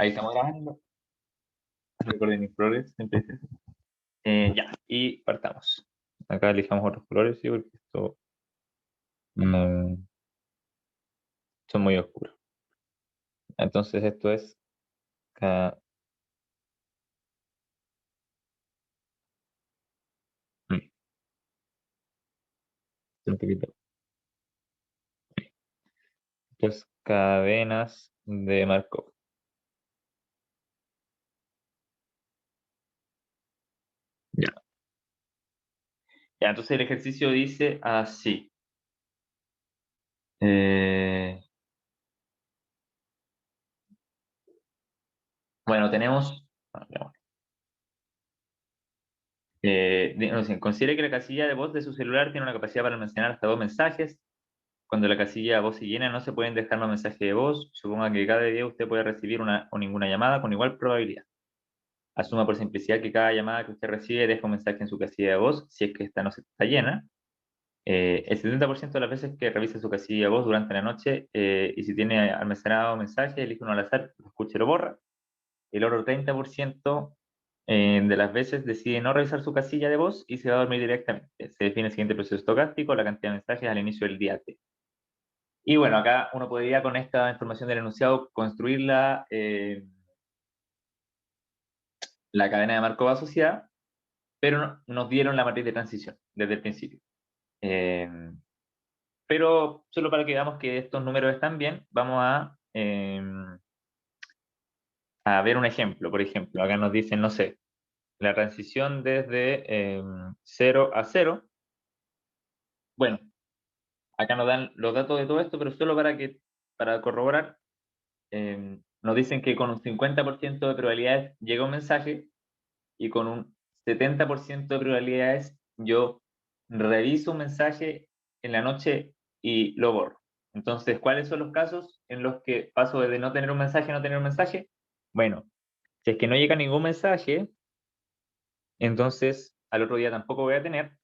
Ahí estamos grabando. Recording Explorer, siempre dice eso. Ya, y partamos. Acá elijamos otros colores, sí, porque esto no, son muy oscuros. Entonces esto es ca- un poquito. Esto es cadenas de Markov. Ya. Ya, entonces el ejercicio dice así. Eh, bueno, tenemos. Nos dice, considere que la casilla de voz de su celular tiene una capacidad para almacenar hasta 2 mensajes. Cuando la casilla de voz se llena, no se pueden dejar más mensajes de voz. Suponga que cada día usted puede recibir una o ninguna llamada con igual probabilidad. Asuma por simplicidad que cada llamada que usted recibe deja un mensaje en su casilla de voz, si es que esta no se está llena. El 70% de las veces que revisa su casilla de voz durante la noche, y si tiene almacenado mensajes, elige uno al azar, lo escucha y lo borra. El otro 30% de las veces decide no revisar su casilla de voz y se va a dormir directamente. Se define el siguiente proceso estocástico, la cantidad de mensajes al inicio del día T. Y bueno, acá uno podría con esta información del enunciado construir la cadena de Markov asociada, pero nos dieron la matriz de transición desde el principio. Eh, pero solo para que veamos que estos números están bien, vamos a ver un ejemplo. Por ejemplo, acá nos dicen, no sé, la transición desde 0 a 0. Bueno, acá nos dan los datos de todo esto, pero solo para corroborar, nos dicen que con un 50% de probabilidades llega un mensaje y con un 70% de probabilidades yo reviso un mensaje en la noche y lo borro. Entonces, ¿cuáles son los casos en los que paso de no tener un mensaje a no tener un mensaje? Bueno, si es que no llega ningún mensaje, entonces al otro día tampoco voy a tener.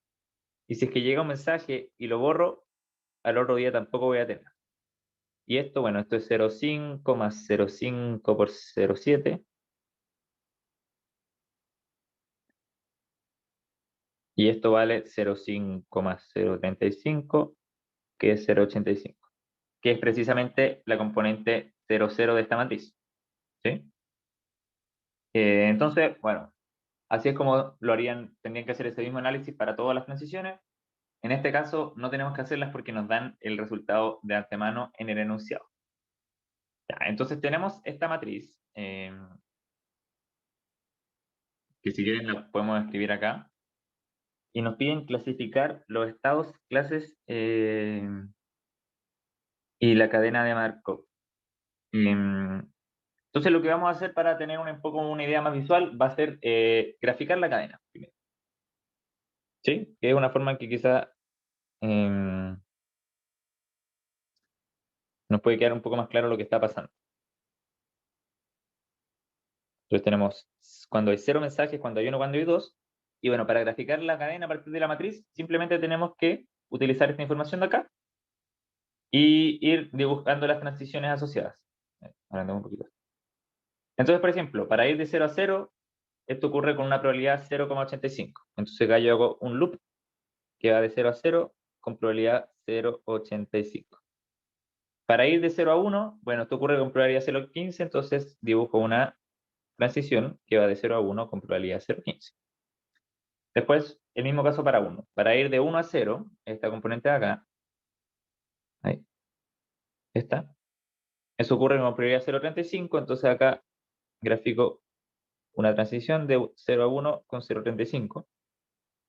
Y si es que llega un mensaje y lo borro, al otro día tampoco voy a tener. Y esto, bueno, esto es 0,5 más 0,5 por 0,7. Y esto vale 0,5 más 0,35, que es 0,85, que es precisamente la componente 0,0 de esta matriz. ¿Sí? Entonces, bueno, así es como lo harían, tendrían que hacer ese mismo análisis para todas las transiciones. En este caso, no tenemos que hacerlas porque nos dan el resultado de antemano en el enunciado. Ya, entonces tenemos esta matriz, que si quieren la podemos escribir acá, y nos piden clasificar los estados, clases y la cadena de Markov. Entonces lo que vamos a hacer para tener un poco una idea más visual va a ser graficar la cadena primero. ¿Sí? Que es una forma en que quizá nos puede quedar un poco más claro lo que está pasando. Entonces tenemos cuando hay 0 mensajes, cuando hay 1, cuando hay 2. Y bueno, para graficar la cadena a partir de la matriz, simplemente tenemos que utilizar esta información de acá y ir dibujando las transiciones asociadas. Agrandemos un poquito. Entonces, por ejemplo, para ir de 0 a 0, esto ocurre con una probabilidad 0,85. Entonces acá yo hago un loop que va de 0 a 0 con probabilidad 0,85. Para ir de 0 a 1, bueno, esto ocurre con probabilidad 0,15, entonces dibujo una transición que va de 0 a 1 con probabilidad 0,15. Después, el mismo caso para 1. Para ir de 1 a 0, esta componente de acá, ahí, esta, eso ocurre con probabilidad 0,35, entonces acá grafico una transición de 0 a 1 con 0,35.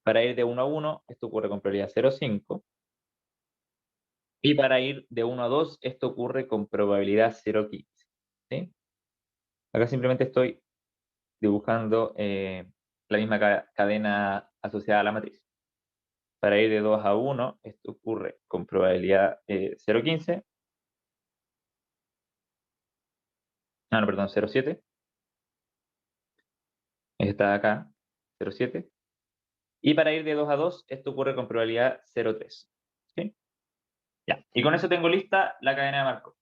Para ir de 1 a 1, esto ocurre con probabilidad 0,5. Y para ir de 1 a 2, esto ocurre con probabilidad 0,15. ¿Sí? Acá simplemente estoy dibujando la misma cadena asociada a la matriz. Para ir de 2 a 1, esto ocurre con probabilidad 0,15. Ah, no, perdón, 0,7. Está acá, 0,7. Y para ir de 2 a 2, esto ocurre con probabilidad 0,3. ¿Sí? Ya. Y con eso tengo lista la cadena de Markov.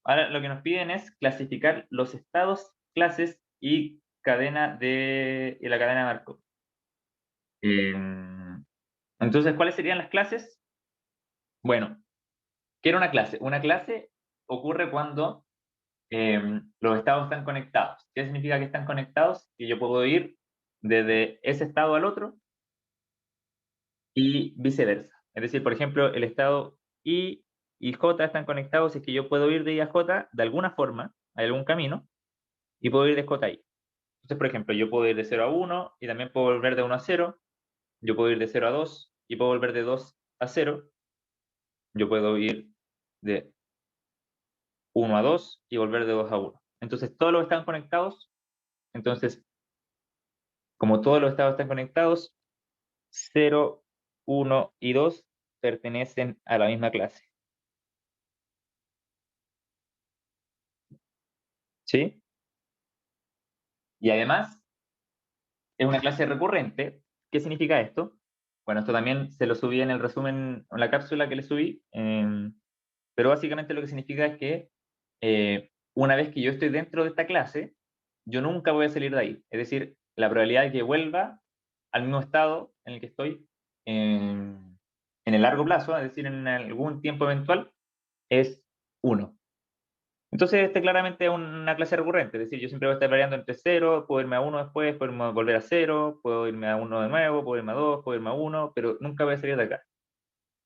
Ahora lo que nos piden es clasificar los estados, clases y la cadena de Markov. Entonces, ¿cuáles serían las clases? Bueno, ¿qué era una clase? Una clase ocurre cuando los estados están conectados. ¿Qué significa que están conectados? Que yo puedo ir desde ese estado al otro y viceversa. Es decir, por ejemplo, el estado I y J están conectados, es que yo puedo ir de I a J de alguna forma, hay algún camino, y puedo ir de J a I. Entonces, por ejemplo, yo puedo ir de 0 a 1 y también puedo volver de 1 a 0. Yo puedo ir de 0 a 2 y puedo volver de 2 a 0. Yo puedo ir de 1 a 2 y volver de 2 a 1. Entonces, todos los están conectados. Entonces, como todos los estados están conectados, 0, 1 y 2 pertenecen a la misma clase. ¿Sí? Y además, es una clase recurrente. ¿Qué significa esto? Bueno, esto también se lo subí en el resumen, en la cápsula que le subí, pero básicamente lo que significa es que una vez que yo estoy dentro de esta clase, yo nunca voy a salir de ahí. Es decir, la probabilidad de que vuelva al mismo estado en el que estoy en el largo plazo, es decir, en algún tiempo eventual, es 1. Entonces, este claramente es una clase recurrente, es decir, yo siempre voy a estar variando entre 0, puedo irme a 1 después, puedo volver a 0, puedo irme a 1 de nuevo, puedo irme a 2, puedo irme a 1, pero nunca voy a salir de acá.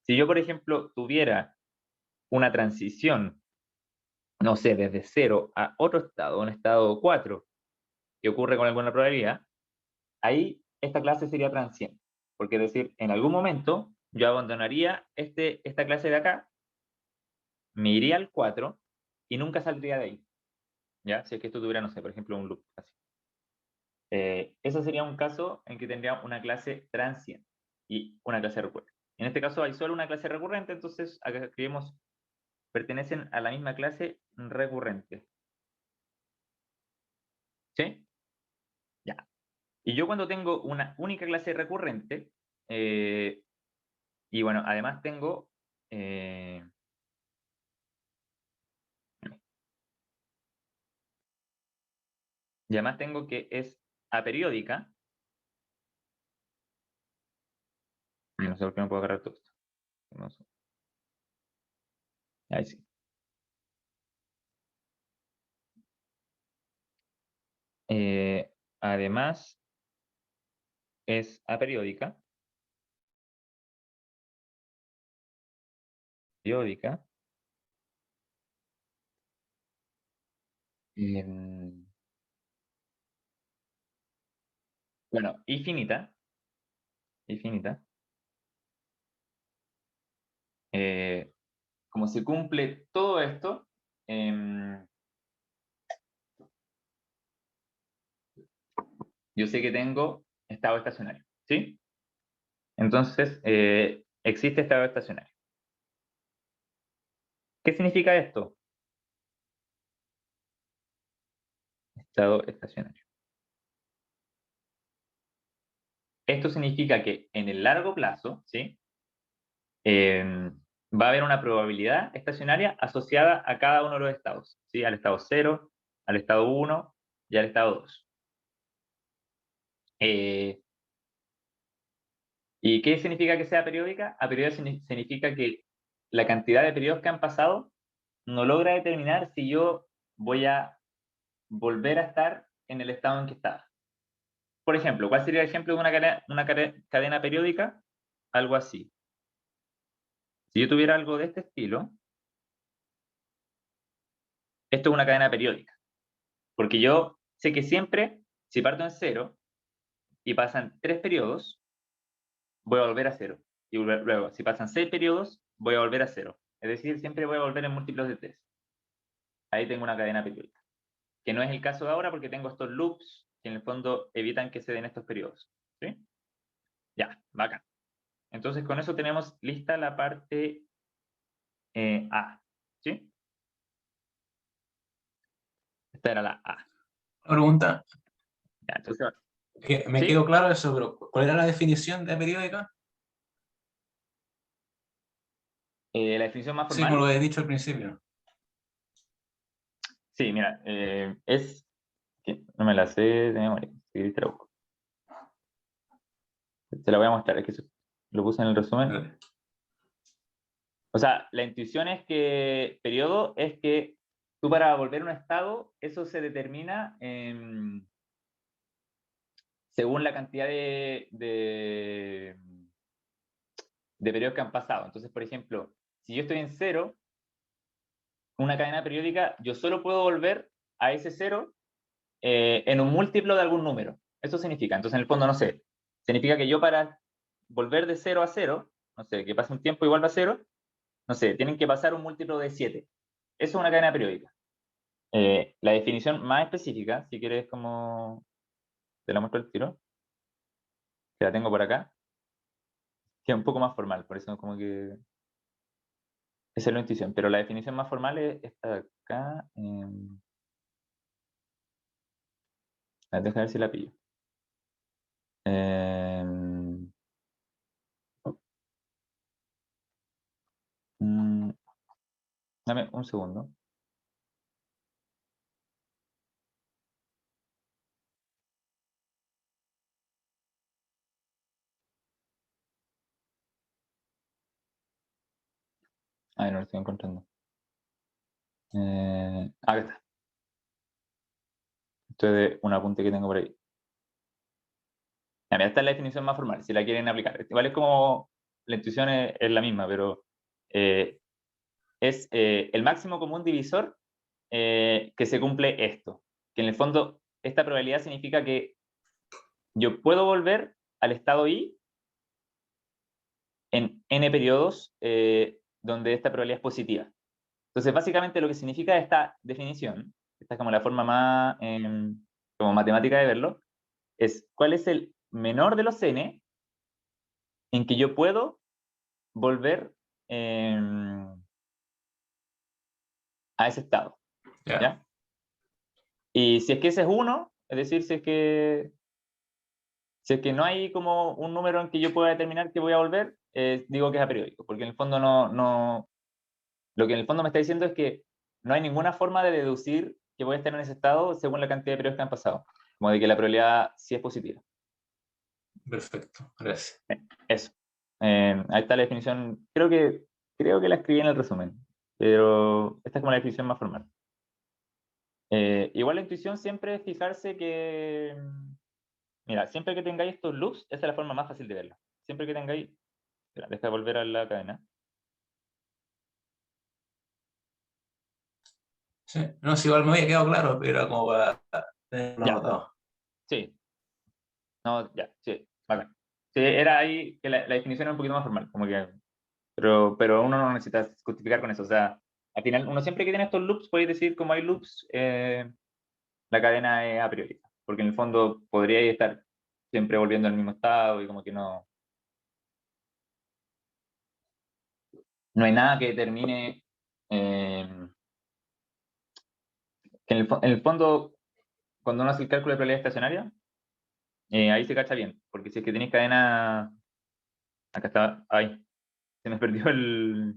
Si yo, por ejemplo, tuviera una transición, no sé, desde 0 a otro estado, un estado 4, que ocurre con alguna probabilidad, ahí esta clase sería transiente. Porque es decir, en algún momento yo abandonaría esta clase de acá, me iría al 4 y nunca saldría de ahí. ¿Ya? Si es que esto tuviera, no sé, por ejemplo, un loop así. Eso sería un caso en que tendría una clase transiente y una clase recurrente. En este caso hay solo una clase recurrente, entonces acá escribimos pertenecen a la misma clase recurrente. ¿Sí? Ya. Y yo cuando tengo una única clase recurrente, y bueno, además tengo... y además tengo que es aperiódica. No sé por qué no puedo agarrar todo esto. No sé. Ahí sí. Además, es aperiódica. Periódica. Bueno, y finita. Y finita. Como se cumple todo esto, yo sé que tengo estado estacionario. ¿Sí? Entonces, existe estado estacionario. ¿Qué significa esto? Estado estacionario. Esto significa que en el largo plazo, ¿sí? Va a haber una probabilidad estacionaria asociada a cada uno de los estados, ¿sí? Al estado 0, al estado 1 y al estado 2. ¿Y qué significa que sea periódica? Aperiódica significa que la cantidad de periodos que han pasado no logra determinar si yo voy a volver a estar en el estado en que estaba. Por ejemplo, ¿cuál sería el ejemplo de una cadena periódica? Algo así. Si yo tuviera algo de este estilo, esto es una cadena periódica. Porque yo sé que siempre, si parto en 0 y pasan 3 periodos, voy a volver a 0. Y luego, si pasan 6 periodos, voy a volver a 0. Es decir, siempre voy a volver en múltiplos de 3. Ahí tengo una cadena periódica. Que no es el caso de ahora porque tengo estos loops que en el fondo evitan que se den estos periodos. ¿Sí? Ya, bacán. Entonces con eso tenemos lista la parte A. ¿Sí? Esta era la A. Una pregunta, Ya, entonces, que me ¿sí? quedó claro eso, pero ¿cuál era la definición de periódica? La definición más Sí, por formal. lo que he dicho al principio. Sí, mira, que no me la sé de memoria, si te la busco. Te la voy a mostrar, es que lo puse en el resumen. Dale. O sea, la intuición es que periodo es que tú para volver a un estado, eso se determina según la cantidad de periodos que han pasado. Entonces, por ejemplo, si yo estoy en cero, una cadena periódica, yo solo puedo volver a ese cero en un múltiplo de algún número. Eso significa, entonces en el fondo, no sé, significa que yo para volver de 0 a 0, no sé, que pase un tiempo y vuelva a 0, no sé, tienen que pasar un múltiplo de 7. Eso es una cadena periódica. La definición más específica, si quieres como te la muestro el tiro, que la tengo por acá, que es un poco más formal, por eso como que esa es la intuición, pero la definición más formal es esta de acá. Deja ver si la pillo. Em, mm, dame un segundo. Ay, no lo estoy encontrando. Acá está. Esto es de un apunte que tengo por ahí. Esta es la definición más formal, si la quieren aplicar. Igual es como la intuición es la misma, pero es el máximo común divisor que se cumple esto. Que en el fondo, esta probabilidad significa que yo puedo volver al estado I en n periodos donde esta probabilidad es positiva. Entonces, básicamente lo que significa esta definición, esta es como la forma más como matemática de verlo, es cuál es el menor de los n en que yo puedo volver a ese estado. Ya, ¿Ya? Y si es que ese es 1, es decir, si es que no hay como un número en que yo pueda determinar que voy a volver, digo que es aperiódico, porque en el fondo lo que en el fondo me está diciendo es que no hay ninguna forma de deducir que voy a estar en ese estado según la cantidad de periodos que han pasado, como de que la probabilidad sí es positiva. perfecto, gracias. Eso. Ahí está la definición, creo que la escribí en el resumen, pero esta es como la definición más formal. Igual la intuición siempre es fijarse que, mira, siempre que tengáis estos loops, esa es la forma más fácil de verlo. Siempre que tengáis, espera, deja de volver a la cadena. Sí. No, si igual me había quedado claro, pero era como para tenerlo Ya, anotado. sí, no, ya, sí, bacán. Sí, era ahí que la definición era un poquito más formal, como que, pero uno no necesita justificar con eso. O sea, al final, uno siempre que tiene estos loops, puede decir como hay loops, la cadena es a priori, porque en el fondo podría estar siempre volviendo al mismo estado y como que no hay nada que determine que en el fondo, cuando uno hace el cálculo de probabilidad estacionaria, ahí se cacha bien, porque si es que tenéis cadena, acá está, ahí, se me perdió el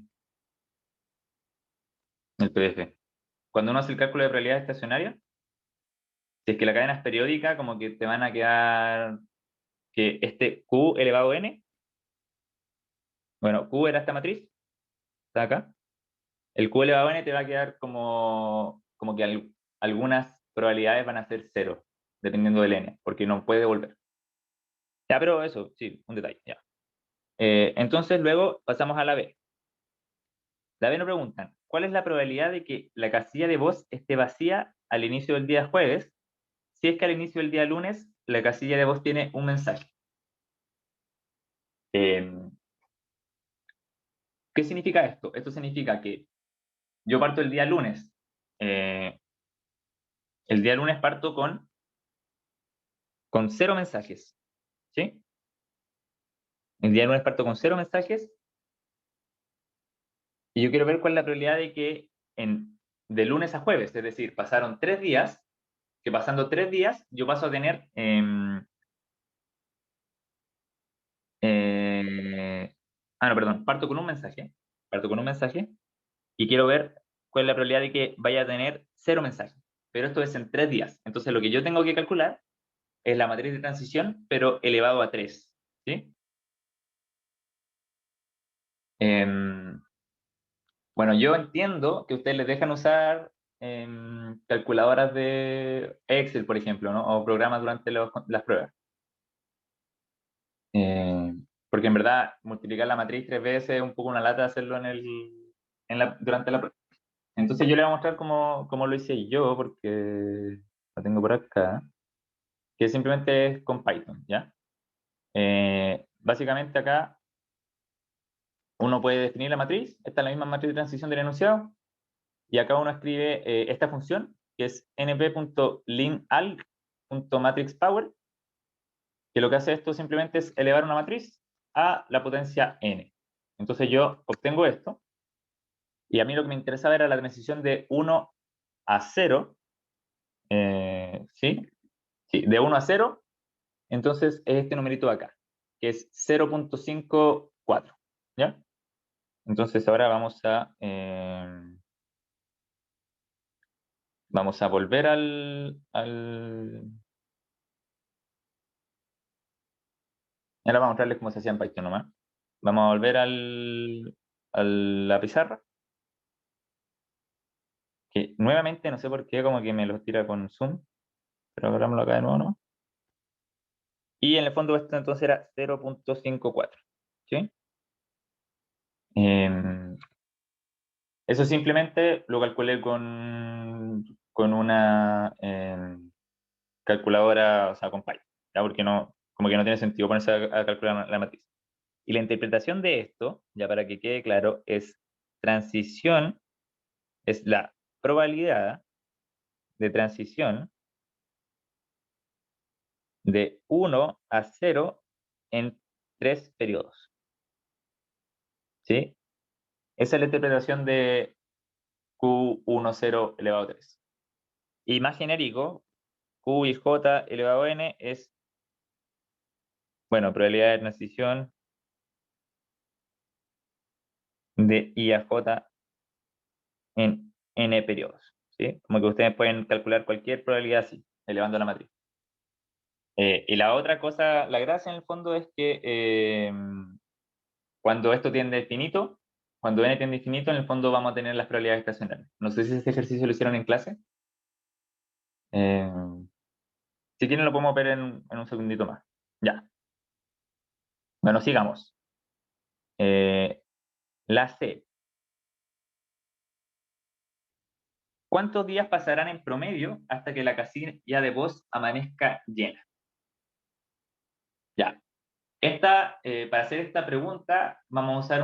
PDF. Cuando uno hace el cálculo de probabilidad estacionaria, si es que la cadena es periódica, como que te van a quedar que este Q elevado a N, bueno, Q era esta matriz, está acá, el Q elevado a N te va a quedar como que algunas probabilidades van a ser cero, dependiendo del N, porque no puede volver. Ya, pero eso, sí, un detalle, ya. Entonces luego pasamos a la B. La B nos preguntan, ¿cuál es la probabilidad de que la casilla de voz esté vacía al inicio del día jueves si es que al inicio del día lunes la casilla de voz tiene un mensaje? Eh, ¿Qué significa esto? Esto significa que yo parto eh, el día lunes parto con 0 mensajes, ¿sí? El día lunes parto con 0 mensajes y yo quiero ver cuál es la probabilidad de que de lunes a jueves, es decir, pasaron 3 días, que pasando 3 días yo paso a tener no, perdón, parto con un mensaje y quiero ver cuál es la probabilidad de que vaya a tener 0 mensajes. Pero esto es en 3 días. Entonces lo que yo tengo que calcular es la matriz de transición, pero elevado a 3. ¿Sí? Bueno, yo entiendo que ustedes les dejan usar calculadoras de Excel, por ejemplo, ¿no? O programas durante las pruebas. Porque en verdad multiplicar la matriz 3 veces es un poco una lata hacerlo durante la prueba. Entonces yo les voy a mostrar cómo lo hice yo, porque lo tengo por acá, que simplemente es con Python, ¿ya? Básicamente acá uno puede definir la matriz, esta es la misma matriz de transición del enunciado, y acá uno escribe esta función, que es np.linalg.matrixPower, que lo que hace esto simplemente es elevar una matriz a la potencia n. Entonces yo obtengo esto, y a mí lo que me interesaba era la transición de 1 a 0, ¿sí? Sí, de 1 a 0, entonces es este numerito de acá, que es 0.54, ¿ya? Entonces ahora vamos a volver ahora vamos a mostrarles cómo se hacía en Python nomás. Vamos a volver a la pizarra, que nuevamente no sé por qué como que me lo tira con zoom, pero abrámoslo acá de nuevo, ¿no? Y en el fondo esto entonces era 0.54, ¿sí? Eso simplemente lo calculé con una calculadora, o sea, con Python, ¿ya? Porque no, como que no tiene sentido ponerse a calcular la matriz. Y la interpretación de esto, ya para que quede claro, es transición, es la probabilidad de transición de 1 a 0 en 3 periodos, ¿sí? Esa es la interpretación de Q10 elevado a 3. Y más genérico, Q y J elevado a n es, bueno, probabilidad de transición de I a J en n periodos, ¿sí? Como que ustedes pueden calcular cualquier probabilidad así, elevando la matriz. Y la otra cosa, la gracia en el fondo es que cuando esto tiende a infinito, cuando n tiende a infinito, en el fondo vamos a tener las probabilidades estacionarias. No sé si este ejercicio lo hicieron en clase. Eh, si quieren lo podemos ver en un segundito más. Ya. Bueno, sigamos. La C. ¿Cuántos días pasarán en promedio hasta que la casilla de voz amanezca llena? Ya. Para hacer esta pregunta vamos a usar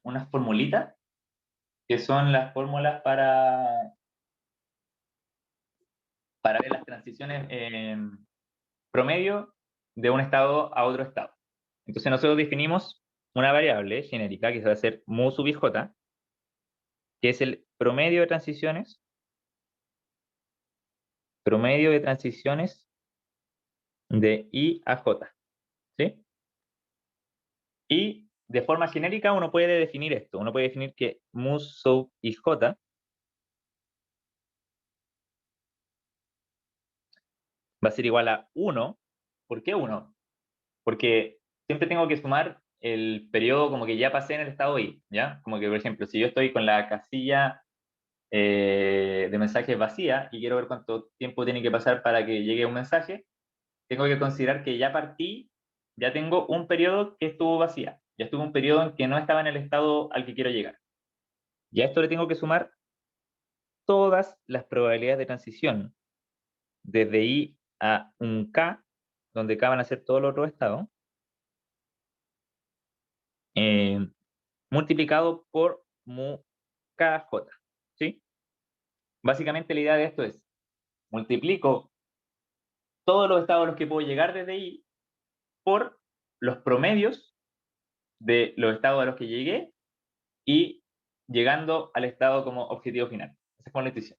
unas formulitas, que son las fórmulas para ver las transiciones promedio de un estado a otro estado. Entonces nosotros definimos una variable genérica que va a ser mu sub ij, que es el promedio de transiciones de I a J, ¿sí? Y de forma genérica uno puede definir esto, uno puede definir que mu sub ij va a ser igual a 1. ¿Por qué 1? Porque siempre tengo que sumar el periodo como que ya pasé en el estado I, ¿ya? Como que, por ejemplo, si yo estoy con la casilla de mensajes vacía y quiero ver cuánto tiempo tiene que pasar para que llegue un mensaje, tengo que considerar que ya partí, ya tengo un periodo que estuvo vacía, ya estuvo un periodo en que no estaba en el estado al que quiero llegar. Y a esto le tengo que sumar todas las probabilidades de transición, desde I a un K, donde K van a ser todos los otros estados, eh, multiplicado por mu kj, ¿sí? Básicamente la idea de esto es, multiplico todos los estados a los que puedo llegar desde I por los promedios de los estados a los que llegué y llegando al estado como objetivo final. Esa es como la intuición.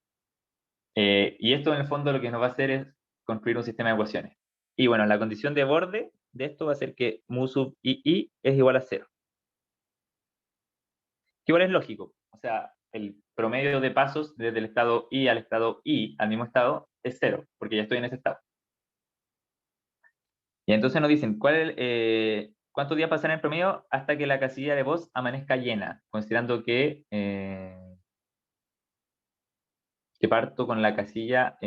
Y esto en el fondo lo que nos va a hacer es construir un sistema de ecuaciones. Y bueno, la condición de borde de esto va a ser que mu sub I es igual a 0. Que igual es lógico. O sea, el promedio de pasos desde el estado I al estado I, al mismo estado, es 0, porque ya estoy en ese estado. Y entonces nos dicen, ¿cuántos días pasarán en promedio hasta que la casilla de voz amanezca llena? Considerando que parto con la casilla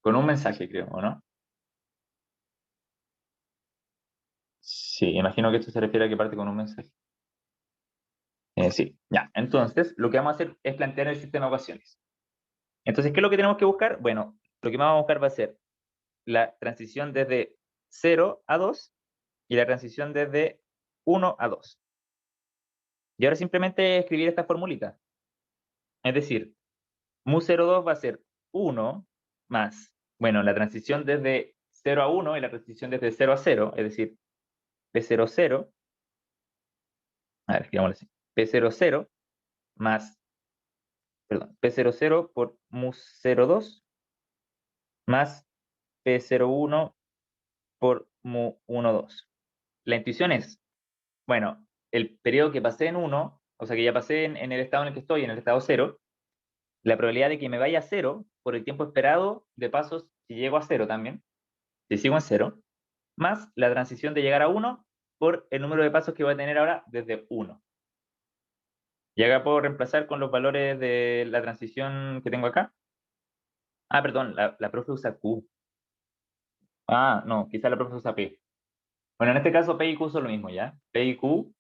con un mensaje, creo, ¿o no? Sí, imagino que esto se refiere a que parte con un mensaje. Sí, ya. Entonces, lo que vamos a hacer es plantear el sistema de ecuaciones. Entonces, ¿qué es lo que tenemos que buscar? Bueno, lo que vamos a buscar va a ser la transición desde 0 a 2 y la transición desde 1 a 2. Y ahora simplemente escribir esta formulita. Es decir, mu02 va a ser 1 más, bueno, la transición desde 0 a 1 y la transición desde 0 a 0, es decir, P00, a ver, escribámoslo así, P00 más, perdón, P00 por mu02 más P01 por mu12. La intuición es, bueno, el periodo que pasé en 1, o sea que ya pasé en el estado en el que estoy, en el estado 0, la probabilidad de que me vaya a 0 por el tiempo esperado de pasos si llego a 0 también, si sigo en 0, más la transición de llegar a 1 por el número de pasos que voy a tener ahora desde 1. Y acá puedo reemplazar con los valores de la transición que tengo acá. Ah, perdón, la profe usa Q. Ah, no, quizá la profe usa P. Bueno, en este caso P y Q son lo mismo, ¿ya? P y Q,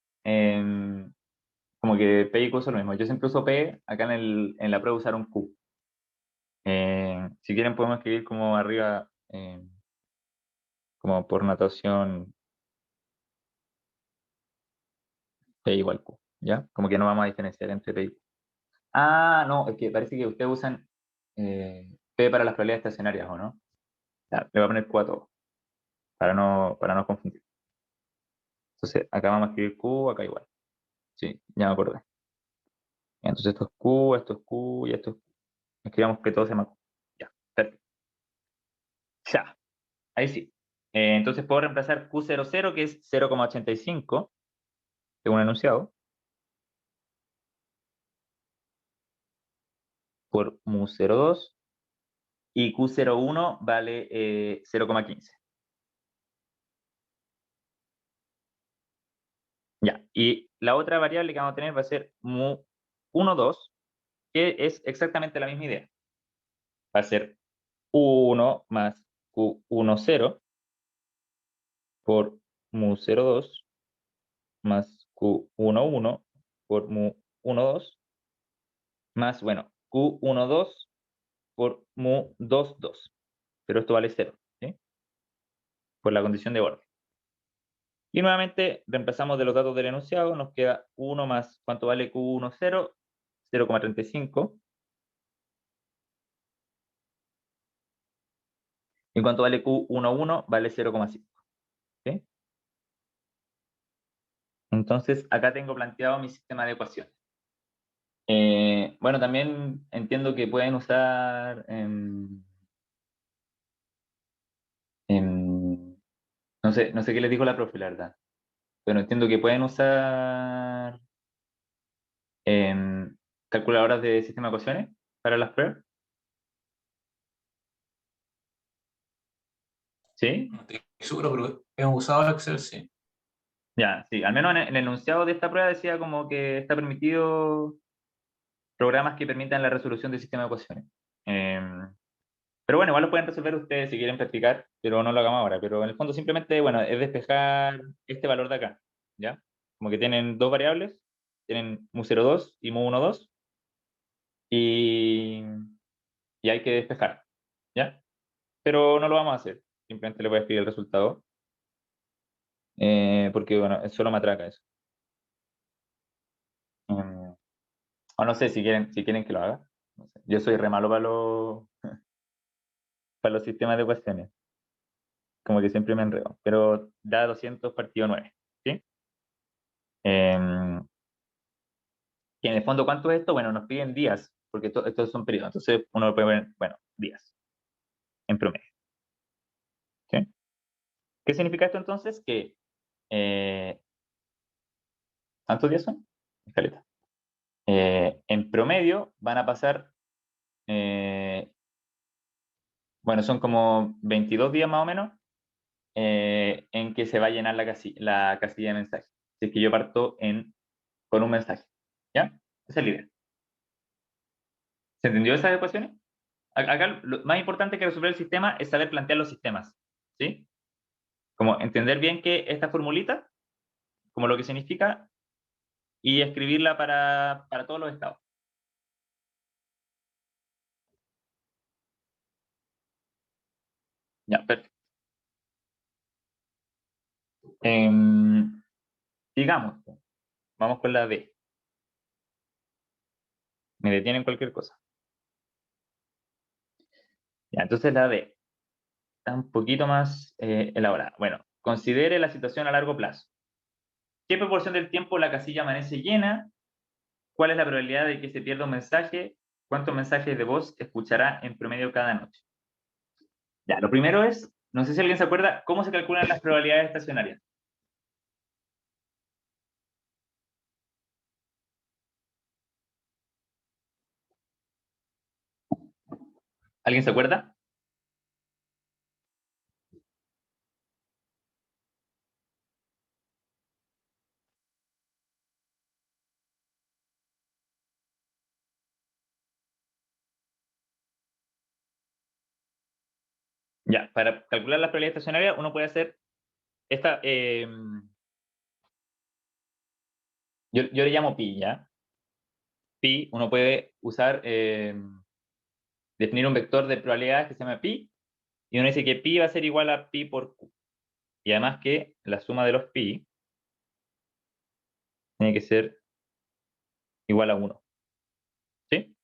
como que P y Q son lo mismo. Yo siempre uso P, acá en la prueba usaron Q. Si quieren podemos escribir como arriba, como por notación P igual Q, ¿ya? Como que no vamos a diferenciar entre P y Q. Ah, no, es que parece que ustedes usan P para las probabilidades estacionarias, ¿o no? Ya, le voy a poner Q a todo, para no confundir. Entonces, acá vamos a escribir Q, acá igual. Sí, ya me acordé. Entonces esto es Q y esto es Q. Escribamos que todo se llama Q. Ya, perfecto. Ya, ahí sí. Entonces puedo reemplazar Q00, que es 0,85, según el enunciado, por mu02, y Q01 vale 0,15. Ya, y la otra variable que vamos a tener va a ser mu12, que es exactamente la misma idea. Va a ser 1 más Q10 por mu02 más Q11 por mu12 más, bueno, Q12 por mu22. Pero esto vale 0, ¿sí? Por la condición de orden. Y nuevamente reemplazamos de los datos del enunciado, nos queda 1 más, ¿cuánto vale Q10? 0,35. ¿Y cuánto vale Q11? Vale 0,5. ¿Sí? Entonces, acá tengo planteado mi sistema de ecuaciones. Bueno, también entiendo que pueden usar no sé qué les dijo la profe, la verdad, pero entiendo que pueden usar em, calculadoras de sistema de ecuaciones para las pruebas. ¿Sí? No estoy seguro, pero hemos usado Excel, sí. Ya, sí. Al menos en el enunciado de esta prueba decía como que está permitido programas que permitan la resolución del sistema de ecuaciones. Pero bueno, igual lo pueden resolver ustedes si quieren practicar, pero no lo hagamos ahora. Pero en el fondo simplemente, bueno, es despejar este valor de acá, ¿ya? Como que tienen dos variables, tienen mu02 y mu12, y, y hay que despejar, ¿ya? Pero no lo vamos a hacer, simplemente le voy a escribir el resultado, porque, bueno, es solo matraca eso. O no sé si quieren que lo haga. No sé. Yo soy re malo para los sistemas de ecuaciones, como que siempre me enredo, pero da 200 partido 9, ¿sí? Em, Y en el fondo, ¿cuánto es esto? Bueno, nos piden días, porque estos son periodos. Entonces, uno puede ver, bueno, días, en promedio. ¿Sí? ¿Qué significa esto entonces? Que, eh, ¿cuántos días son? Escaleta. En promedio van a pasar, bueno, son como 22 días más o menos, en que se va a llenar la casilla de mensaje. Si es que yo parto con un mensaje. ¿Ya? Esa es la idea. ¿Se entendió esas ecuaciones? Acá lo más importante que resolver el sistema es saber plantear los sistemas. ¿Sí? Como entender bien que esta formulita, como lo que significa, y escribirla para todos los estados. Ya, perfecto. Digamos, vamos con la D. Me detienen cualquier cosa. Ya, entonces la D está un poquito más elaborada. Bueno, considere la situación a largo plazo. ¿Qué proporción del tiempo la casilla amanece llena? ¿Cuál es la probabilidad de que se pierda un mensaje? ¿Cuántos mensajes de voz escuchará en promedio cada noche? Ya, lo primero es, no sé si alguien se acuerda, ¿cómo se calculan las probabilidades estacionarias? ¿Alguien se acuerda? Ya, para calcular las probabilidades estacionarias uno puede hacer esta, yo le llamo pi, ¿ya? Pi, uno puede usar, definir un vector de probabilidades que se llama pi, y uno dice que pi va a ser igual a pi por q. Y además que la suma de los pi tiene que ser igual a 1. ¿Sí?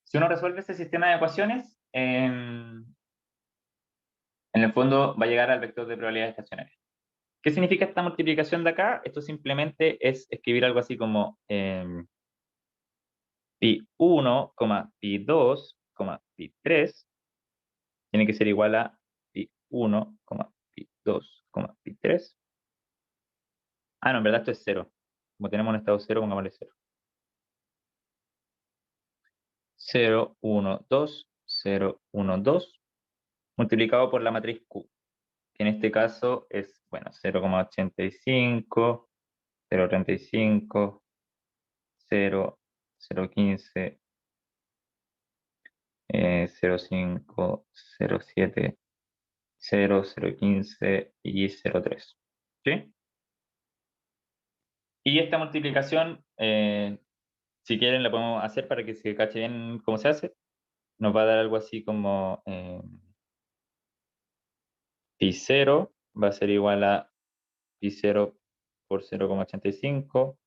Si uno resuelve este sistema de ecuaciones, en el fondo va a llegar al vector de probabilidades estacionarias. ¿Qué significa esta multiplicación de acá? Esto simplemente es escribir algo así como pi1, pi2, pi3 tiene que ser igual a pi1, pi2, pi3. Ah, no, en verdad esto es 0. Como tenemos un estado 0, pongámosle 0. 0, 1, 2, 0, 1, 2, multiplicado por la matriz Q, que en este caso es, bueno, 0,85, 0,35, 0, 0,15, 0,5, 0,7, 0, 0,15 y 0,3. ¿Sí? Y esta multiplicación, si quieren, la podemos hacer para que se cache bien cómo se hace. Nos va a dar algo así como pi 0 va a ser igual a pi 0 por 0,85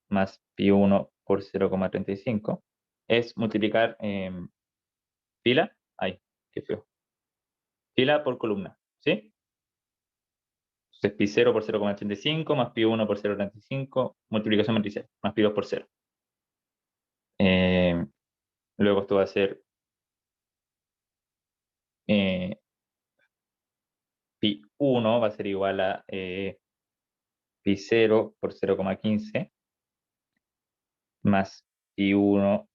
más pi 1 por 0,35. Es multiplicar fila, ay, qué feo, fila por columna, ¿sí? Entonces pi 0 por 0,85 más pi 1 por 0,35, multiplicación matricial, más pi 2 por 0. Eh, Luego esto va a ser eh, pi 1 va a ser igual a pi 0 por 0,15 más pi 1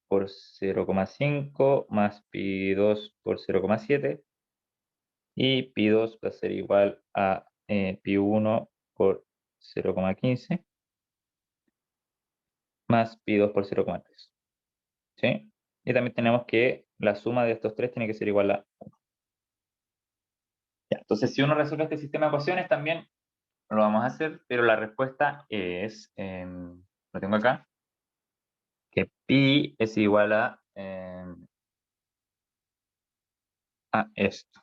por 0,5 más pi 2 por 0,7 y pi 2 va a ser igual a pi 1 por 0,15 más pi 2 por 0,3. ¿Sí? Y también tenemos que la suma de estos tres tiene que ser igual a 1. Ya, entonces, si uno resuelve este sistema de ecuaciones, también lo vamos a hacer, pero la respuesta es, lo tengo acá, que pi es igual a esto.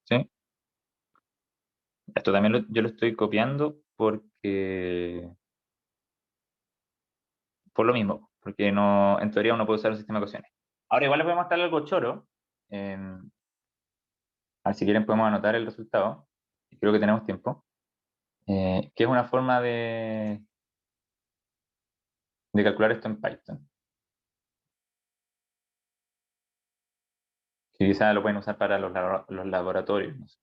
¿Sí? Esto también yo lo estoy copiando porque por lo mismo, porque no, en teoría uno puede usar un sistema de ecuaciones. Ahora igual les voy a mostrar algo choro. A ver si quieren podemos anotar el resultado. Creo que tenemos tiempo. Que es una forma de calcular esto en Python. Que quizás lo pueden usar para los laboratorios. No sé.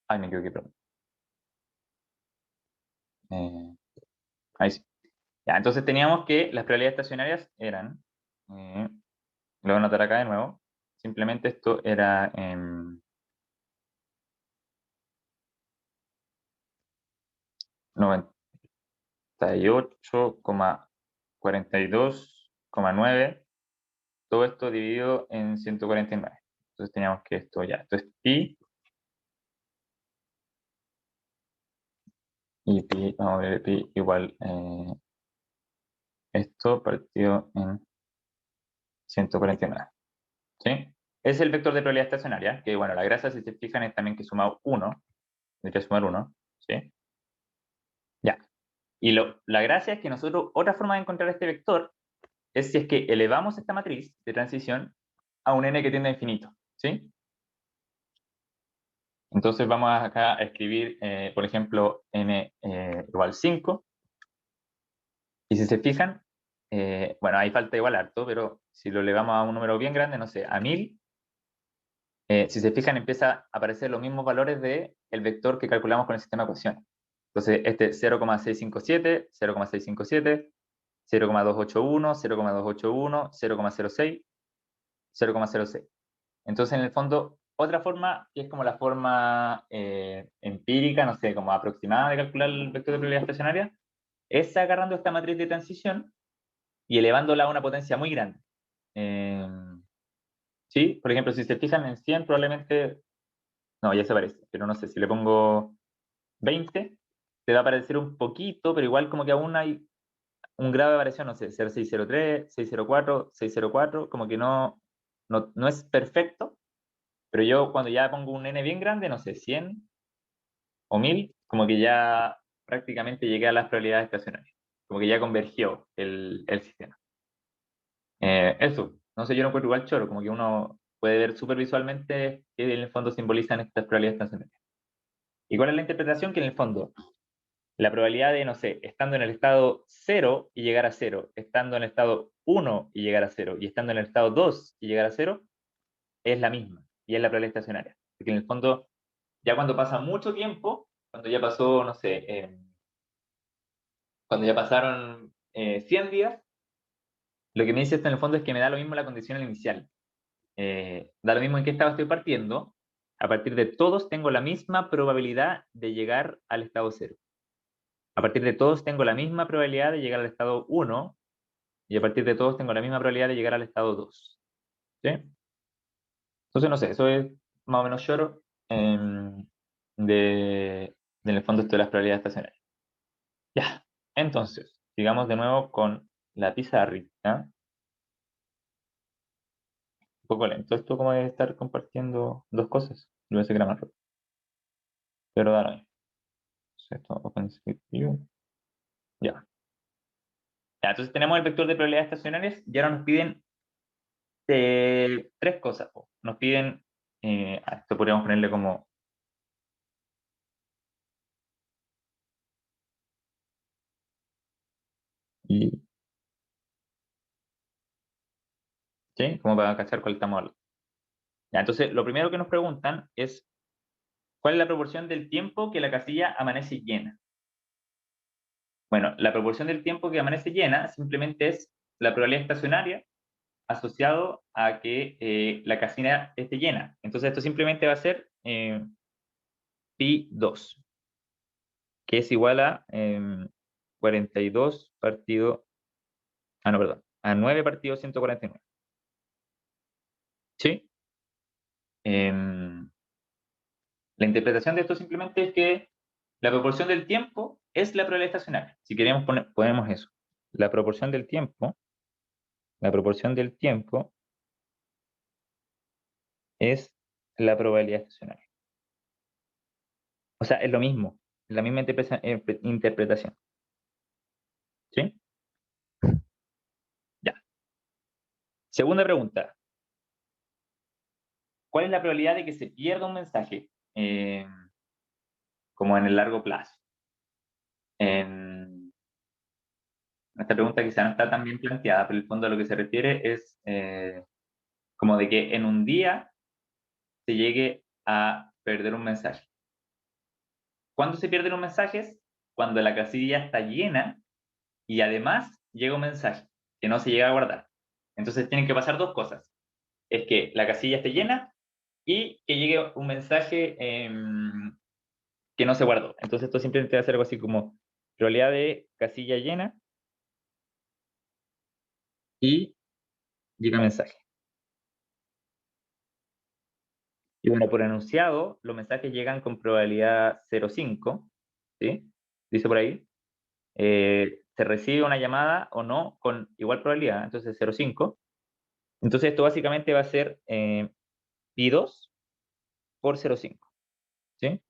Ay, me equivoqué, perdón. Ahí sí. Ya, entonces teníamos que las probabilidades estacionarias eran, lo voy a anotar acá de nuevo, simplemente esto era 98,42,9, todo esto dividido en 149. Entonces teníamos que esto ya, esto es pi, y pi, vamos a ver, pi igual esto partido en 149. ¿Sí? Es el vector de probabilidad estacionaria, que bueno, la gracia, si se fijan, es también que suma 1, debería sumar 1, ¿sí? Ya. Y la gracia es que nosotros, otra forma de encontrar este vector es si es que elevamos esta matriz de transición a un n que tiende a infinito, ¿sí? Entonces vamos acá a escribir, por ejemplo, n igual 5, y si se fijan, bueno, ahí falta igual harto, pero si lo elevamos a un número bien grande, no sé, a 1000, si se fijan, empieza a aparecer los mismos valores del vector que calculamos con el sistema de ecuaciones. Entonces, este 0,657, 0,657, 0,281, 0,281, 0,06, 0,06. Entonces, en el fondo, otra forma, que es como la forma empírica, no sé, como aproximada de calcular el vector de probabilidad estacionaria, es agarrando esta matriz de transición y elevándola a una potencia muy grande. ¿Sí? Por ejemplo, si se fijan en 100, probablemente no, ya se parece, pero no sé, si le pongo 20, te va a parecer un poquito, pero igual como que aún hay un grado de variación, no sé, 0603, 604, 604, como que no es perfecto, pero yo cuando ya pongo un n bien grande, no sé, 100 o 1000, como que ya prácticamente llegué a las probabilidades estacionarias, como que ya convergió el sistema. Eso, no sé, yo no encuentro igual choro, como que uno puede ver súper visualmente que en el fondo simbolizan estas probabilidades estacionarias. ¿Y cuál es la interpretación? Que en el fondo la probabilidad de, no sé, estando en el estado 0 y llegar a 0, estando en el estado 1 y llegar a 0, y estando en el estado 2 y llegar a 0, es la misma, y es la probabilidad estacionaria. Porque en el fondo, ya cuando pasa mucho tiempo, cuando ya pasó, no sé, cuando ya pasaron 100 días, lo que me dice esto en el fondo es que me da lo mismo la condición inicial. Da lo mismo en qué estado estoy partiendo, a partir de todos tengo la misma probabilidad de llegar al estado 0. A partir de todos tengo la misma probabilidad de llegar al estado 1, y a partir de todos tengo la misma probabilidad de llegar al estado 2. ¿Sí? Entonces, no sé, eso es más o menos choro de, en el fondo esto de las probabilidades estacionarias. Ya, entonces, sigamos de nuevo con la pizarrita. Un poco lento esto, como de estar compartiendo dos cosas. Yo pensé que era más rápido. Pero dale. Esto, OpenScript View. Ya. Ya, entonces tenemos el vector de probabilidades estacionarias y ahora nos piden tres cosas. Nos piden, a esto podríamos ponerle como y, ¿sí? Como para cachar cuál estamos hablando. Ya, entonces, lo primero que nos preguntan es, ¿cuál es la proporción del tiempo que la casilla amanece llena? Bueno, la proporción del tiempo que amanece llena simplemente es la probabilidad estacionaria asociado a que la casilla esté llena. Entonces, esto simplemente va a ser pi 2, que es igual a 42 partido, no, perdón, a 9 partido 149. ¿Sí? Em, La interpretación de esto simplemente es que la proporción del tiempo es la probabilidad estacionaria. Si queremos ponemos eso. La proporción del tiempo, la proporción del tiempo es la probabilidad estacionaria. O sea, es lo mismo, es la misma interpretación. ¿Sí? Ya. Segunda pregunta. ¿Cuál es la probabilidad de que se pierda un mensaje como en el largo plazo? En esta pregunta quizá no está tan bien planteada, pero en el fondo a lo que se refiere es como de que en un día se llegue a perder un mensaje. ¿Cuándo se pierden los mensajes? Cuando la casilla está llena y además llega un mensaje que no se llega a guardar. Entonces tienen que pasar dos cosas. Es que la casilla esté llena y que llegue un mensaje que no se guardó. Entonces esto simplemente va a ser algo así como probabilidad de casilla llena y llega mensaje. Y bueno, por enunciado, los mensajes llegan con probabilidad 0,5, ¿sí? Dice por ahí. Se recibe una llamada o no con igual probabilidad, entonces 0,5. Entonces esto básicamente va a ser pi2 por 0,5, ¿sí?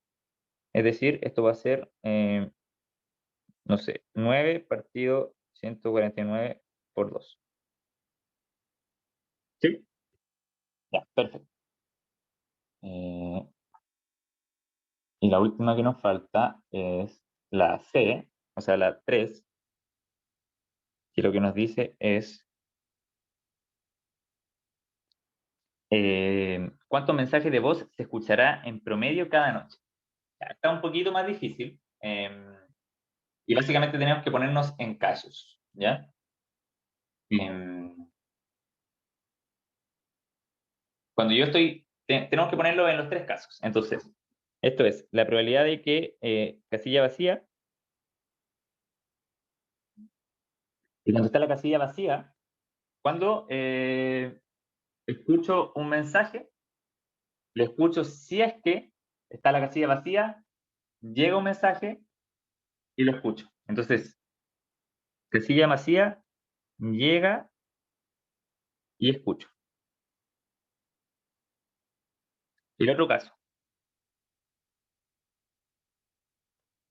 Es decir, esto va a ser, no sé, 9 partido 149 por 2. ¿Sí? Ya, perfecto. Eh, y la última que nos falta es la C, o sea, la 3, que lo que nos dice es cuántos mensajes de voz se escuchará en promedio cada noche. Ya, está un poquito más difícil. Y básicamente tenemos que ponernos en casos, ¿ya? Em, cuando yo estoy, tenemos que ponerlo en los tres casos. Entonces, esto es la probabilidad de que casilla vacía, y cuando está la casilla vacía, cuando escucho un mensaje, lo escucho si es que está la casilla vacía, llega un mensaje y lo escucho. Entonces, casilla vacía, llega y escucho. Y el otro caso,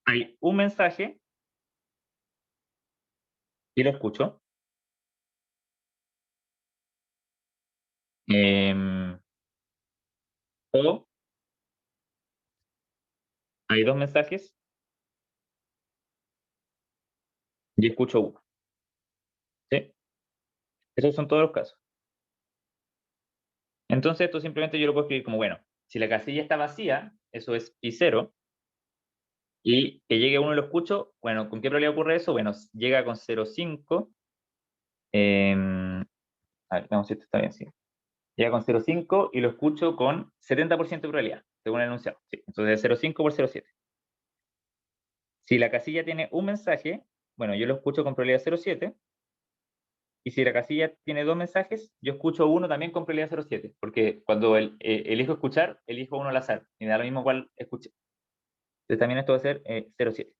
hay un mensaje y lo escucho. Em, o hay dos mensajes y escucho uno. ¿Sí? Esos son todos los casos. Entonces, esto simplemente yo lo puedo escribir como, bueno, si la casilla está vacía, eso es pi0, y que llegue uno y lo escucho, bueno, ¿con qué probabilidad ocurre eso? Bueno, llega con 0,5. A ver, vamos si esto está bien, sí. Llega con 0,5 y lo escucho con 70% de probabilidad, según el enunciado. Sí. Entonces, 0,5 por 0,7. Si la casilla tiene un mensaje, bueno, yo lo escucho con probabilidad 0,7. Y si la casilla tiene dos mensajes, yo escucho uno también con probabilidad 0,7, porque cuando elijo escuchar, elijo uno al azar, y me da lo mismo cuál escuche. Entonces también esto va a ser 0,7.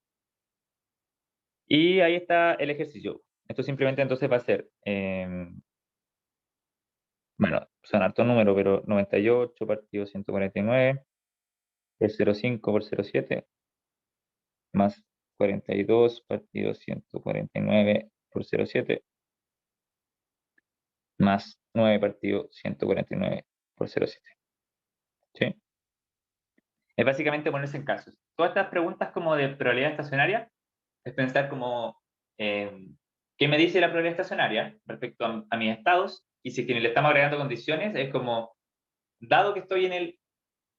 Y ahí está el ejercicio. Esto simplemente entonces va a ser, bueno, son hartos números, pero 98 partido 149 por 0,5 por 0,7, más 42 partido 149 por 0,7, más 9 partido 149 por 0,7. ¿Sí? Es básicamente ponerse en casos. Todas estas preguntas como de probabilidad estacionaria es pensar como, ¿qué me dice la probabilidad estacionaria respecto a mis estados? Y si es que le estamos agregando condiciones, es como, dado que estoy en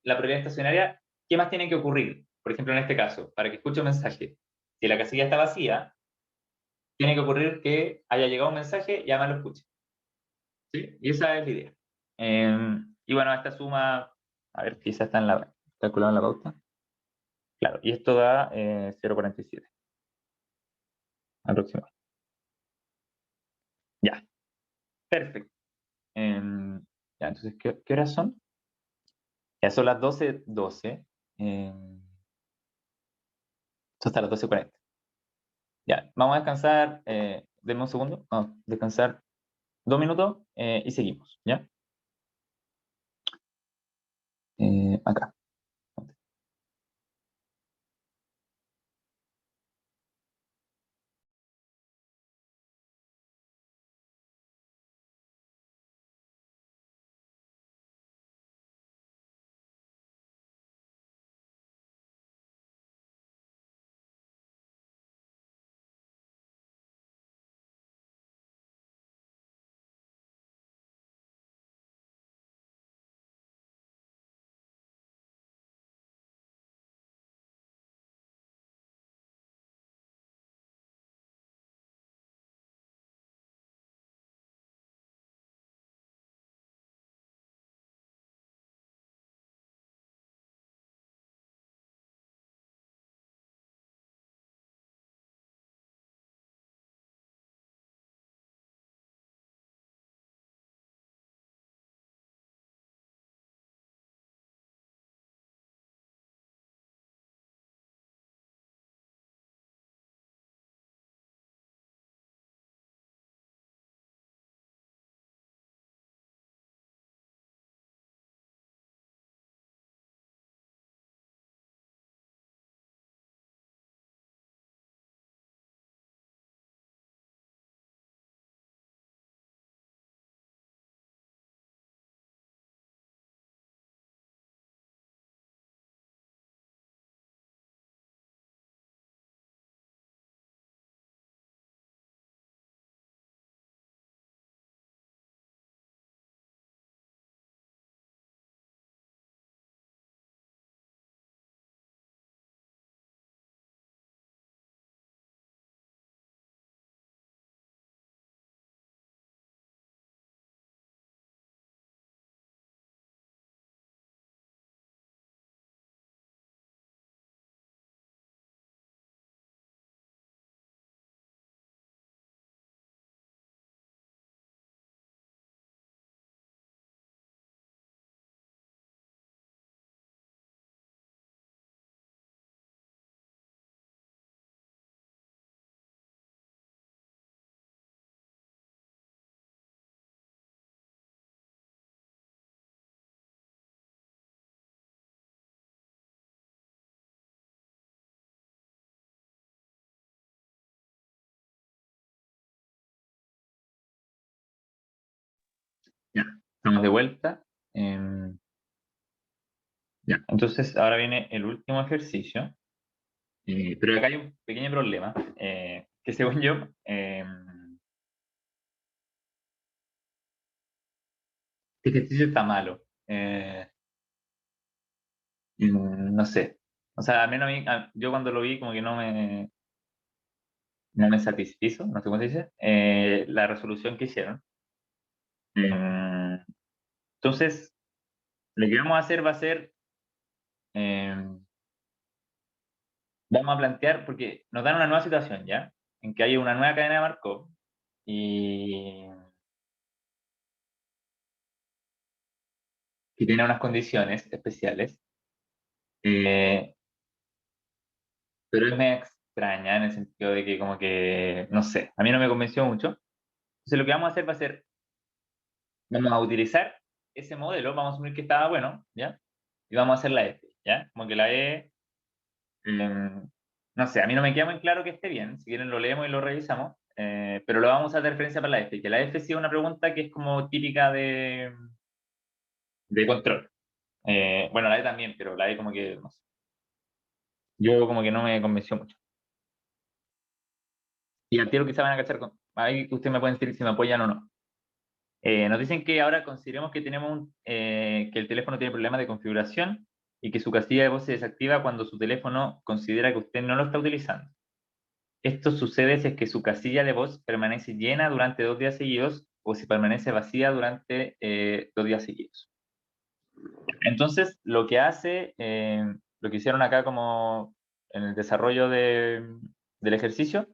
la probabilidad estacionaria, ¿qué más tiene que ocurrir? Por ejemplo, en este caso, para que escuche un mensaje, si la casilla está vacía, tiene que ocurrir que haya llegado un mensaje y además lo escuche. ¿Sí? Y esa es la idea. Y bueno, esta suma, a ver, quizás está calculada en la pauta. Claro, y esto da 0,47 aproximadamente. Ya, perfecto. Ya, entonces, ¿qué horas son? Ya son las 12:12. Son hasta las 12:40. Ya, vamos a descansar. Denme un segundo. Vamos a descansar 2 minutos y seguimos. ¿Ya? Acá. Estamos de vuelta. Ya, entonces ahora viene el último ejercicio. Pero acá hay un pequeño problema, que según yo, este ejercicio está malo. No sé. O sea, al menos yo cuando lo vi como que no me satisfizo, no sé cómo se dice, la resolución que hicieron. Eh, entonces, lo que vamos a hacer va a ser, eh, vamos a plantear, porque nos dan una nueva situación, ¿ya? En que hay una nueva cadena de Markov y que tiene unas condiciones especiales, eh, pero es medio extraña en el sentido de que como que, no sé, a mí no me convenció mucho. Entonces lo que vamos a hacer va a ser, vamos a utilizar ese modelo, vamos a asumir que estaba bueno, ¿ya? Y vamos a hacer la F, ¿ya? Como que la E, no sé, a mí no me queda muy claro que esté bien, si quieren lo leemos y lo revisamos, pero lo vamos a usar de referencia para la F, que la F sí es una pregunta que es como típica de control. Bueno, la E también, pero la E como que, no sé, yo como que no me convenció mucho. Y al tiro quizá van a cachar, ahí ustedes me pueden decir si me apoyan o no. Nos dicen que ahora consideremos que que el teléfono tiene problemas de configuración y que su casilla de voz se desactiva cuando su teléfono considera que usted no lo está utilizando. Esto sucede si es que su casilla de voz permanece llena durante 2 días seguidos o si permanece vacía durante 2 días seguidos. Entonces, lo que hicieron acá como en el desarrollo del ejercicio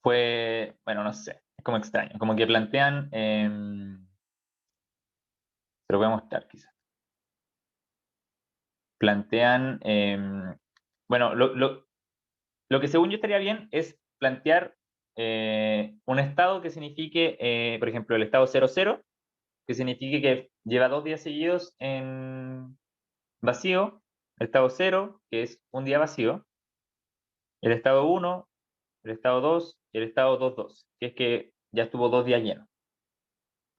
fue, bueno, no sé, es como extraño, como que plantean, te lo voy a mostrar quizás, plantean, bueno, lo que según yo estaría bien es plantear un estado que signifique, por ejemplo, el estado 00, que signifique que lleva 2 días seguidos en vacío, el estado 0, que es un día vacío, el estado 1, el estado 2 y el estado 22, que es que ya estuvo 2 días lleno.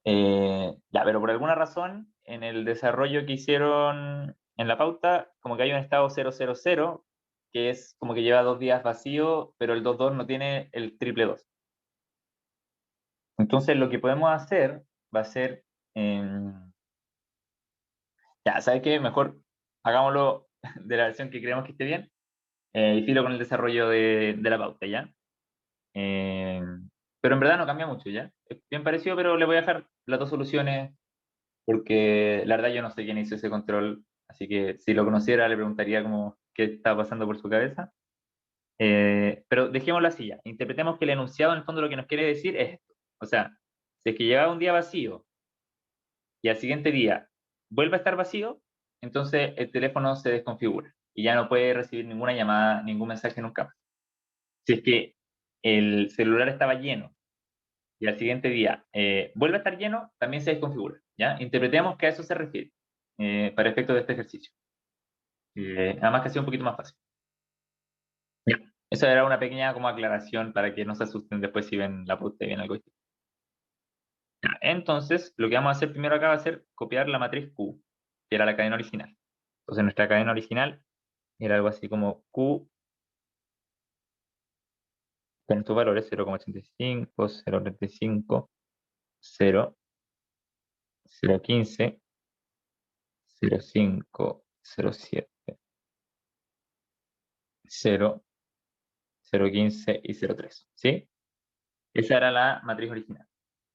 Ya, pero por alguna razón, en el desarrollo que hicieron en la pauta, como que hay un estado 000, que es como que lleva 2 días vacío, pero el 22 no tiene el triple 2. Entonces, lo que podemos hacer va a ser, ya, ¿sabes qué? Mejor hagámoslo de la versión que creemos que esté bien, y filo con el desarrollo de la pauta, ¿ya? Eh, pero en verdad no cambia mucho, ¿ya? Es bien parecido, pero le voy a dejar las dos soluciones porque la verdad yo no sé quién hizo ese control, así que si lo conociera le preguntaría como qué está pasando por su cabeza. Pero dejémoslo así ya. Interpretemos que el enunciado en el fondo lo que nos quiere decir es esto. O sea, si es que llegaba un día vacío y al siguiente día vuelve a estar vacío, entonces el teléfono se desconfigura y ya no puede recibir ninguna llamada, ningún mensaje nunca más. Si es que el celular estaba lleno y al siguiente día vuelve a estar lleno, también se desconfigura, ¿ya? Interpretemos que a eso se refiere para efectos de este ejercicio. Además que ha sido un poquito más fácil. Ya. Esa era una pequeña como aclaración para que no se asusten después si ven la pauta y ven algo distinto. Ya. Entonces, lo que vamos a hacer primero acá va a ser copiar la matriz Q, que era la cadena original. Entonces, nuestra cadena original era algo así como Q con estos valores 0,85, 0,35, 0, 0,15, 0,5, 0,7, 0, 0,15 y 0,3. ¿Sí? Esa era la matriz original.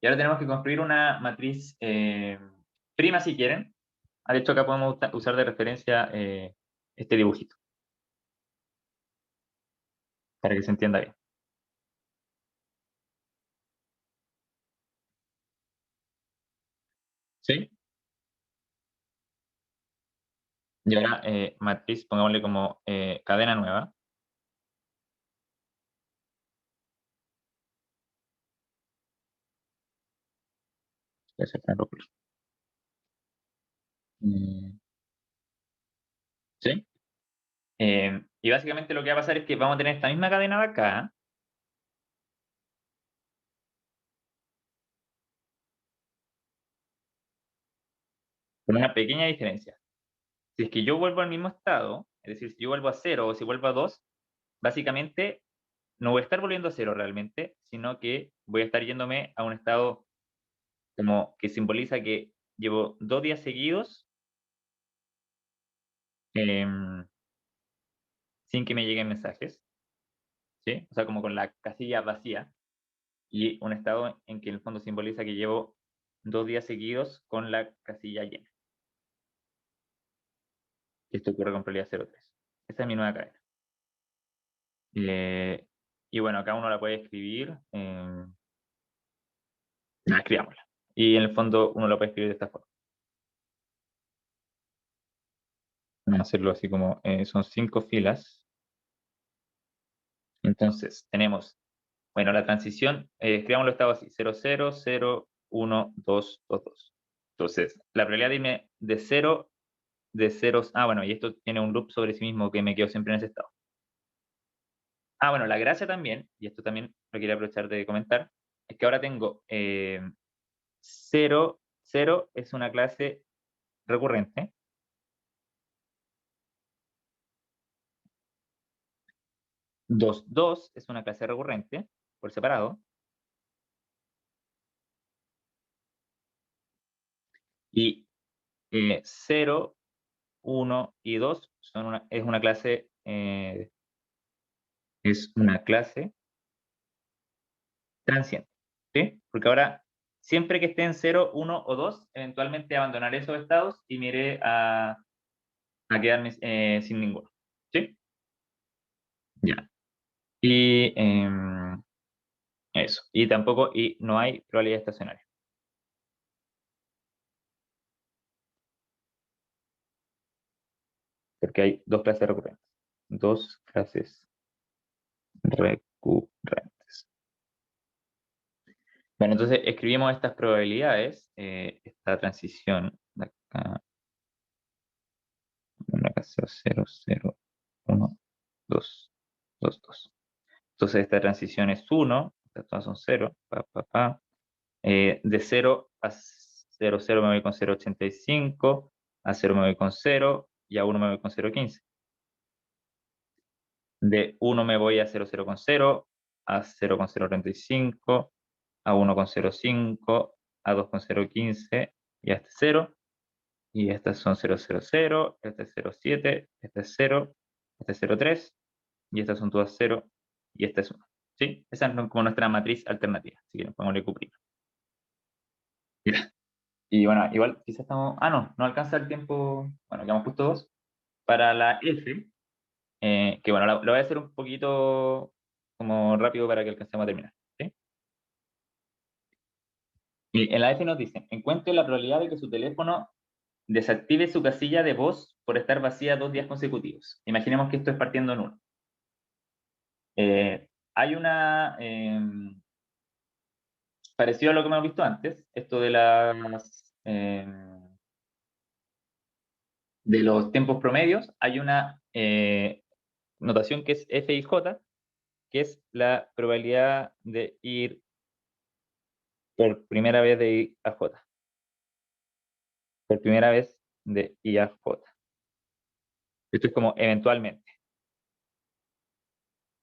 Y ahora tenemos que construir una matriz prima si quieren. De hecho, acá podemos usar de referencia este dibujito para que se entienda bien. ¿Sí? Y ahora matriz, pongámosle como cadena nueva. Voy a hacer tan rápido. ¿Sí? Y básicamente lo que va a pasar es que vamos a tener esta misma cadena de acá. con una pequeña diferencia. Si es que yo vuelvo al mismo estado, es decir, si yo vuelvo a 0 o si vuelvo a 2, básicamente no voy a estar volviendo a 0 realmente, sino que voy a estar yéndome a un estado como que simboliza que llevo 2 días seguidos, em, sin que me lleguen mensajes, ¿sí? O sea, como con la casilla vacía, y un estado en que en el fondo simboliza que llevo 2 días seguidos con la casilla llena. Esto ocurre con probabilidad 0,3. Esa es mi nueva cadena. Y bueno, acá uno la puede escribir, escribámosla. Y en el fondo uno la puede escribir de esta forma. Vamos a hacerlo así como, son 5 filas. Entonces, tenemos, bueno, la transición, escribamos los estados así, 0, 0, 0, 1, 2, 2, 2. Entonces, la probabilidad de irme de 0, de ceros, bueno, y esto tiene un loop sobre sí mismo que me quedo siempre en ese estado. Bueno, la gracia también, y esto también lo quería aprovechar de comentar, es que ahora tengo 0, 0 es una clase recurrente. 2, 2 es una clase recurrente por separado. Y 0, 1 y 2 es una clase, transiente, ¿sí? Porque ahora, siempre que esté en 0, 1 o 2, eventualmente abandonaré esos estados y me iré a quedarme sin ninguno, ¿sí? Ya. Y eso. Y tampoco, y no hay probabilidad estacionaria. Porque hay 2 clases recurrentes. 2 clases recurrentes. Bueno, entonces escribimos estas probabilidades, esta transición de acá, 0, 0, 0, 1, 2, 2, 2. Entonces esta transición es 1, estas todas son 0, de 0 a 0, 0 me voy con 0,85, a 0 me voy con 0 y a 1 me voy con 0,15. De 1 me voy a 0, 0 con 0, a 0 con 0,35, a 1 con 0,5, a 2 con 0,15 y a este 0. Y estas son 0, 0, 0, este es 0,7, este es 0, este es 0,3 y estas son todas 0 y esta es 1. ¿Sí? Esa es como nuestra matriz alternativa. Así que nos ponemos Q'. Ya. Y bueno, igual quizás estamos. No alcanza el tiempo. Bueno, quedamos justo 2. Para la F, que bueno, lo voy a hacer un poquito como rápido para que alcancemos a terminar. ¿Sí? Y en la F nos dicen: encuentre la probabilidad de que su teléfono desactive su casilla de voz por estar vacía 2 días consecutivos. Imaginemos que esto es partiendo en 1. Hay una. Parecido a lo que hemos visto antes, esto de de los tiempos promedios, hay una notación que es F y J, que es la probabilidad de ir por primera vez de I a J. Por primera vez de I a J. Esto es como eventualmente.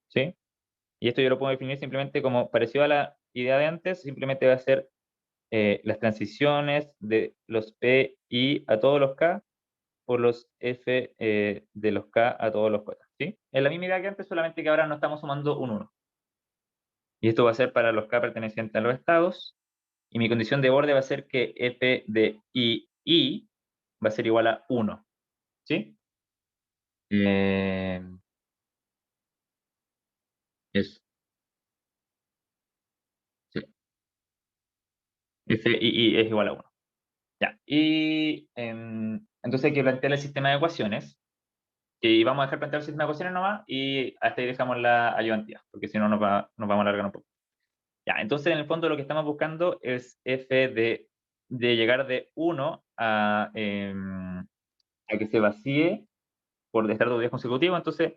¿Sí? Y esto yo lo puedo definir simplemente como parecido a la idea de antes, simplemente va a ser las transiciones de los P, I a todos los K por los F de los K a todos los J. ¿Sí? Es la misma idea que antes, solamente que ahora no estamos sumando un 1. Y esto va a ser para los K pertenecientes a los estados. Y mi condición de borde va a ser que F de I va a ser igual a 1. ¿Sí? Eso. Sí. F es igual a 1. Ya. Y entonces hay que plantear el sistema de ecuaciones. Y vamos a dejar plantear el sistema de ecuaciones nomás y hasta ahí dejamos la ayudantía, porque si no nos vamos a alargar un poco. Ya, entonces en el fondo lo que estamos buscando es F de llegar de 1 a que se vacíe por estar 2 días consecutivos. Entonces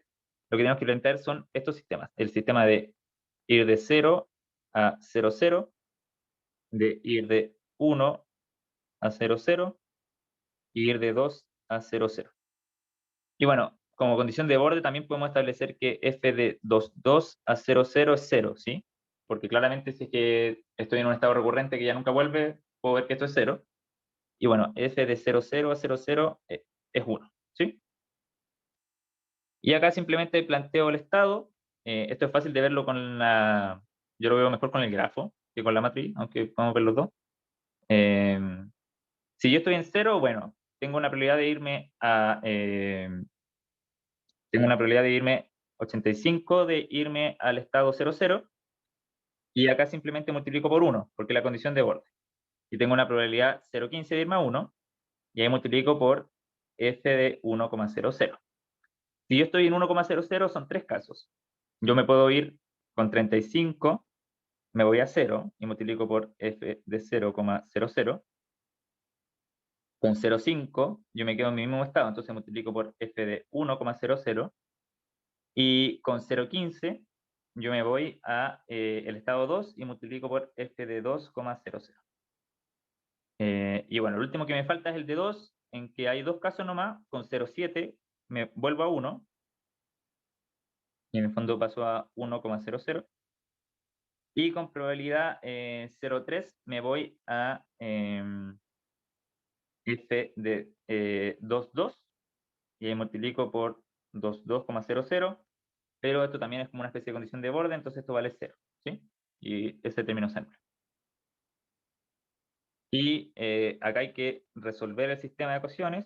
lo que tenemos que plantear son estos sistemas. El sistema de ir de 0 a 0, 0, de ir de 1 a 0, 0 y ir de 2 a 0, 0. Y bueno, como condición de borde también podemos establecer que f de 2, 2 a 0, 0 es 0, ¿sí? Porque claramente si es que estoy en un estado recurrente que ya nunca vuelve, puedo ver que esto es 0. Y bueno, f de 0, 0 a 0, 0 es 1, ¿sí? Y acá simplemente planteo el estado. Esto es fácil de verlo con la... Yo lo veo mejor con el grafo que con la matriz, aunque podemos ver los dos. Eh, si yo estoy en 0, bueno, tengo una probabilidad de irme a... tengo una probabilidad de irme 85 de irme al estado 0, 0. Y acá simplemente multiplico por 1, porque es la condición de borde. Y tengo una probabilidad 0,15 de irme a 1. Y ahí multiplico por f de 1,00. Si yo estoy en 1,00, son tres casos. Yo me puedo ir con 35, me voy a 0 y multiplico por f de 0,00. Con 0,5 yo me quedo en mi mismo estado, entonces multiplico por f de 1,00. Y con 0,15 yo me voy a el estado 2 y multiplico por f de 2,00. Y bueno, el último que me falta es el de 2, en que hay dos casos nomás. Con 0,7 me vuelvo a 1 y en el fondo paso a 1,00. Y con probabilidad 0,3 me voy a f de 2,2 y ahí multiplico por 22,00, pero esto también es como una especie de condición de borde, entonces esto vale 0, ¿sí? Y ese término se anula. Y acá hay que resolver el sistema de ecuaciones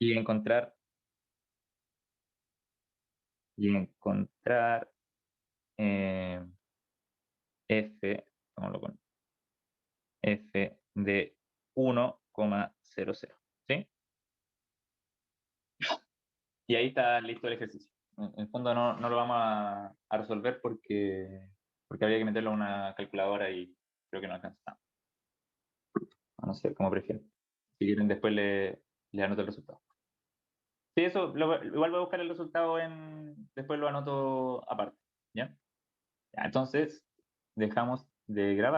y encontrar, eh, f, vámonos con f de 1,00, ¿sí? Y ahí está listo el ejercicio. En el fondo no lo vamos a resolver porque habría que meterlo a una calculadora y creo que no alcanza. No sé, como prefieren. Si quieren, después le anoto el resultado. Sí, eso, igual voy a buscar el resultado después lo anoto aparte. ¿Ya? Ya, entonces, dejamos de grabar.